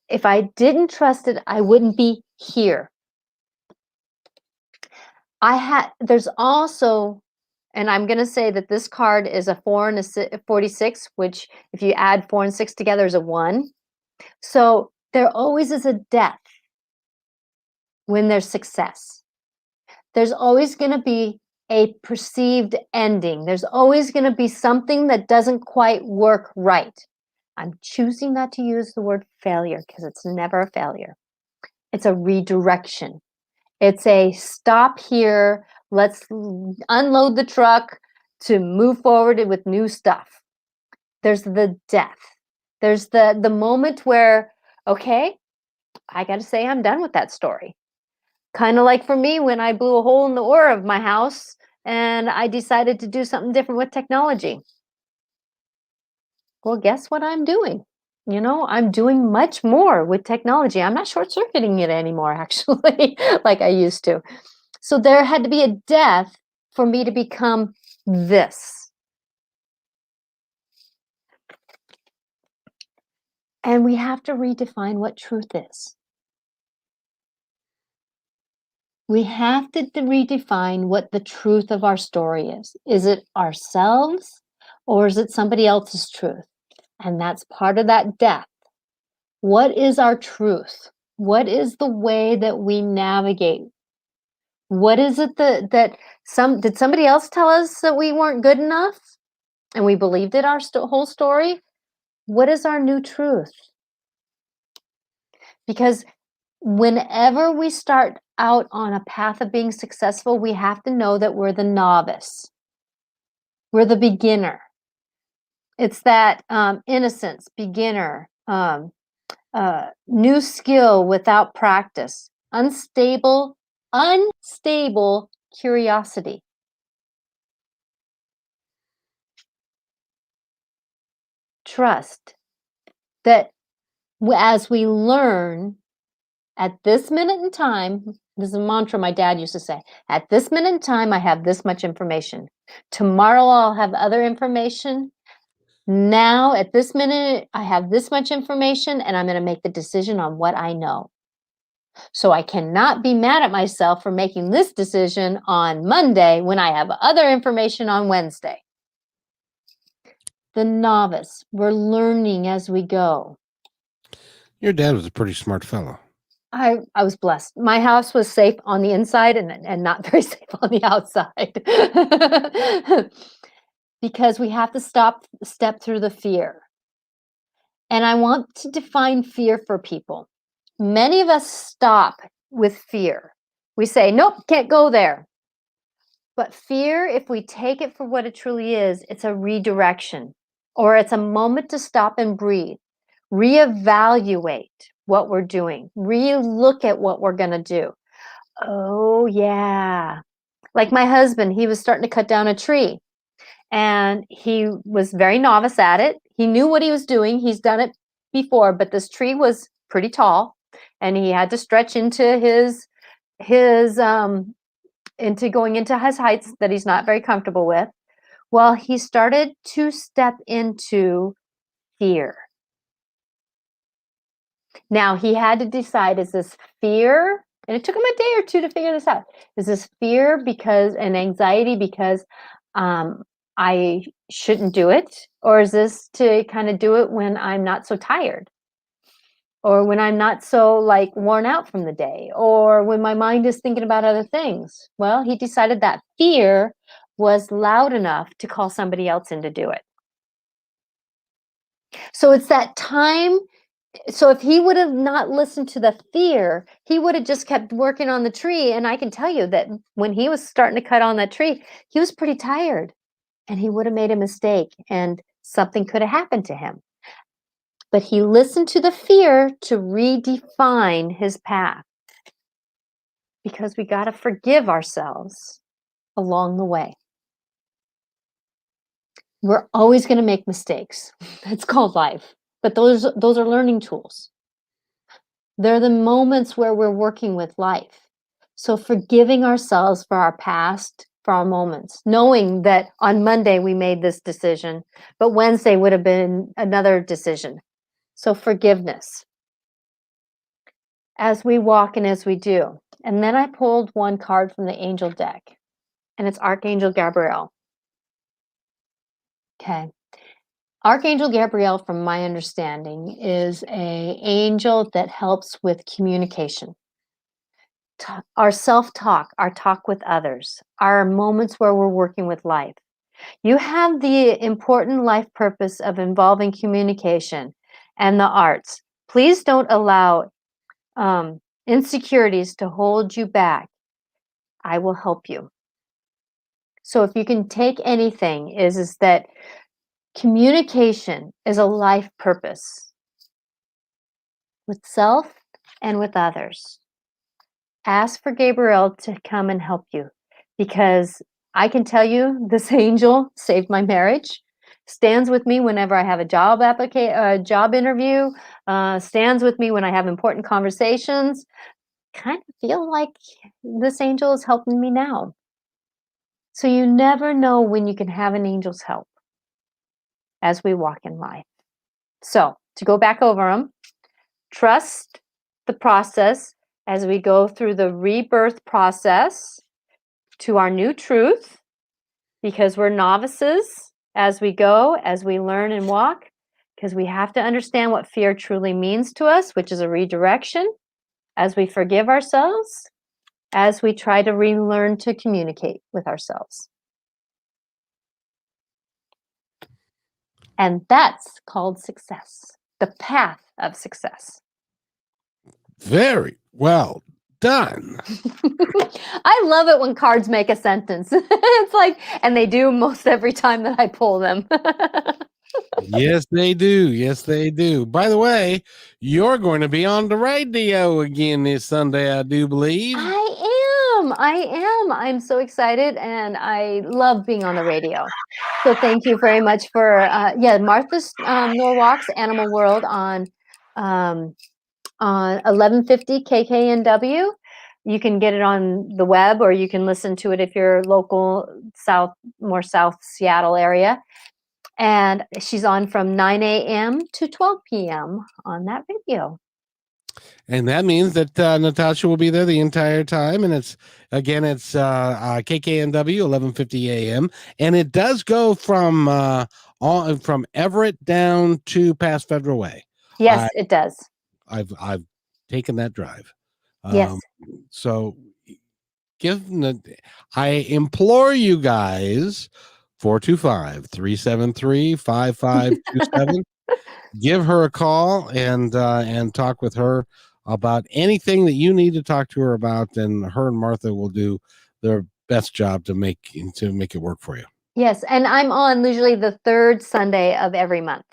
if I didn't trust it, I wouldn't be here. There's also, and I'm going to say that this card is a 4 and a 46, which if you add 4 and 6 together is a 1. So there always is a death when there's success. There's always going to be a perceived ending. There's always going to be something that doesn't quite work right. I'm choosing not to use the word failure because it's never a failure. It's a redirection. It's a stop here. Let's unload the truck to move forward with new stuff. There's the death. There's the moment where, okay, I got to say I'm done with that story. Kind of like for me when I blew a hole in the door of my house and I decided to do something different with technology. Well, guess what I'm doing? You know, I'm doing much more with technology. I'm not short-circuiting it anymore, actually, like I used to. So there had to be a death for me to become this. And we have to redefine what truth is. We have to redefine what the truth of our story is. Is it ourselves or is it somebody else's truth? And that's part of that death. What is our truth? What is the way that we navigate? What is it that did somebody else tell us that we weren't good enough and we believed it our whole story? What is our new truth? Because whenever we start out on a path of being successful, we have to know that we're the novice. We're the beginner. It's that innocence, beginner, new skill without practice, unstable curiosity. Trust that as we learn at this minute in time, this is a mantra my dad used to say, at this minute in time, I have this much information. Tomorrow I'll have other information. Now, at this minute, I have this much information, and I'm going to make the decision on what I know. So I cannot be mad at myself for making this decision on Monday when I have other information on Wednesday. The novice, we're learning as we go. Your dad was a pretty smart fellow. I was blessed. My house was safe on the inside and not very safe on the outside. Because we have to step through the fear. And I want to define fear for people. Many of us stop with fear. We say, nope, can't go there. But fear, if we take it for what it truly is, it's a redirection, or it's a moment to stop and breathe, reevaluate what we're doing, re-look at what we're going to do. Oh, yeah. Like my husband, he was starting to cut down a tree. And he was very novice at it. He knew what he was doing. He's done it before, but this tree was pretty tall, and he had to stretch into his into going into his heights that he's not very comfortable with. Well, he started to step into fear. Now he had to decide, is this fear? And it took him a day or two to figure this out. Is this fear because and anxiety because I shouldn't do it? Or is this to kind of do it when I'm not so tired? Or when I'm not so like worn out from the day? Or when my mind is thinking about other things? Well, he decided that fear was loud enough to call somebody else in to do it. So it's that time. So if he would have not listened to the fear, he would have just kept working on the tree. And I can tell you that when he was starting to cut on that tree, he was pretty tired. And he would have made a mistake and something could have happened to him. But he listened to the fear to redefine his path. Because we got to forgive ourselves along the way. We're always going to make mistakes. That's called life. But those are learning tools. They're the moments where we're working with life. So forgiving ourselves for our past, for our moments, knowing that on Monday we made this decision, but Wednesday would have been another decision. So forgiveness as we walk and as we do. And then I pulled one card from the angel deck, and it's Archangel Gabriel. Okay. Archangel Gabriel, from my understanding, is an angel that helps with communication. Our self-talk, our talk with others, our moments where we're working with life. You have the important life purpose of involving communication and the arts. Please don't allow insecurities to hold you back. I will help you. So if you can take anything, is that communication is a life purpose with self and with others. Ask for Gabriel to come and help you, because I can tell you this angel saved my marriage, stands with me whenever I have a job interview, stands with me when I have important conversations. Kind of feel like this angel is helping me now. So you never know when you can have an angel's help as we walk in life. So to go back over them, trust the process as we go through the rebirth process to our new truth, because we're novices as we go, as we learn and walk, because we have to understand what fear truly means to us, which is a redirection, as we forgive ourselves, as we try to relearn to communicate with ourselves. And that's called success, the path of success. Very well done. I love it when cards make a sentence. It's like, and they do most every time that I pull them. Yes, they do. Yes, they do. By the way, you're going to be on the radio again this Sunday, I do believe. I'm so excited, and I love being on the radio. So thank you very much for Martha's Norwalk's Animal World on 1150 KKNW. You can get it on the web, or you can listen to it if you're local, more South Seattle area. And she's on from 9 a.m. to 12 p.m. on that radio. And that means that Natasha will be there the entire time. And it's KKNW 1150 a.m. And it does go from Everett down to past Federal Way. Yes, it does. I've taken that drive. Yes. So I implore you guys, 425-373-5527. Give her a call and talk with her about anything that you need to talk to her about, and her and Martha will do their best job to make it work for you. Yes, and I'm on usually the third Sunday of every month.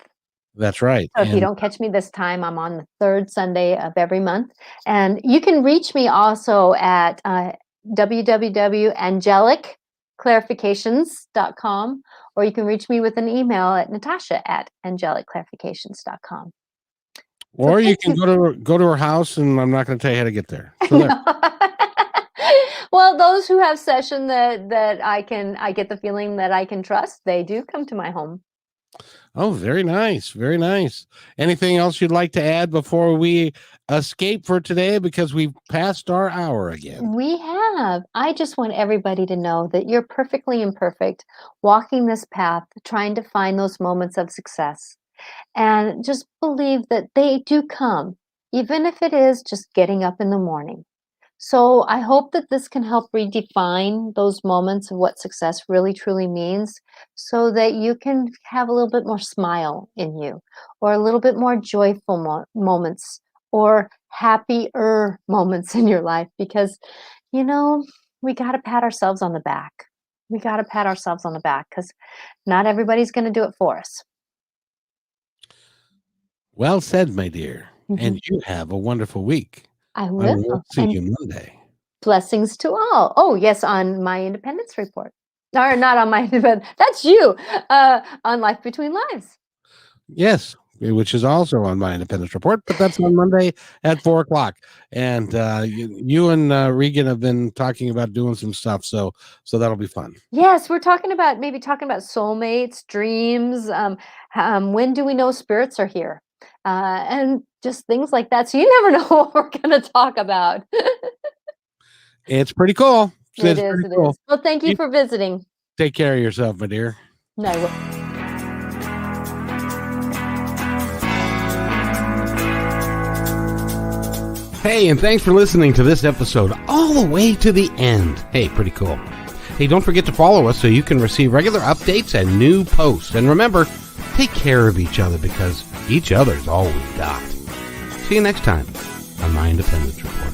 That's right. So if you don't catch me this time, I'm on the third Sunday of every month. And you can reach me also at www.angelicclarifications.com, or you can reach me with an email at natasha@angelicclarifications.com. Or you can go to her house, and I'm not going to tell you how to get there. So there. Well, those who have session that I get the feeling that I can trust, they do come to my home. Oh, very nice. Very nice. Anything else you'd like to add before we escape for today? Because we've passed our hour again. We have. I just want everybody to know that you're perfectly imperfect, walking this path, trying to find those moments of success. And just believe that they do come, even if it is just getting up in the morning. So I hope that this can help redefine those moments of what success really truly means, so that you can have a little bit more smile in you, or a little bit more joyful moments, or happier moments in your life. Because, we got to pat ourselves on the back. We got to pat ourselves on the back, because not everybody's going to do it for us. Well said, my dear. Mm-hmm. And you have a wonderful week. I will. We'll see you Monday. Blessings to all. Oh, yes, on my Independence Report. Or not on my Independence. That's you. On Life Between Lives. Yes, which is also on my Independence Report, but that's on Monday at 4:00. And you and Regan have been talking about doing some stuff, so that'll be fun. Yes, we're talking about soulmates, dreams. When do we know spirits are here? And just things like that. So you never know what we're going to talk about. It's pretty cool. It is. Well, thank you for visiting. Take care of yourself, my dear. No, I will. Hey, and thanks for listening to this episode all the way to the end. Hey, pretty cool. Hey, don't forget to follow us so you can receive regular updates and new posts. And remember, take care of each other, because each other's all we got. See you next time on My Independence Report.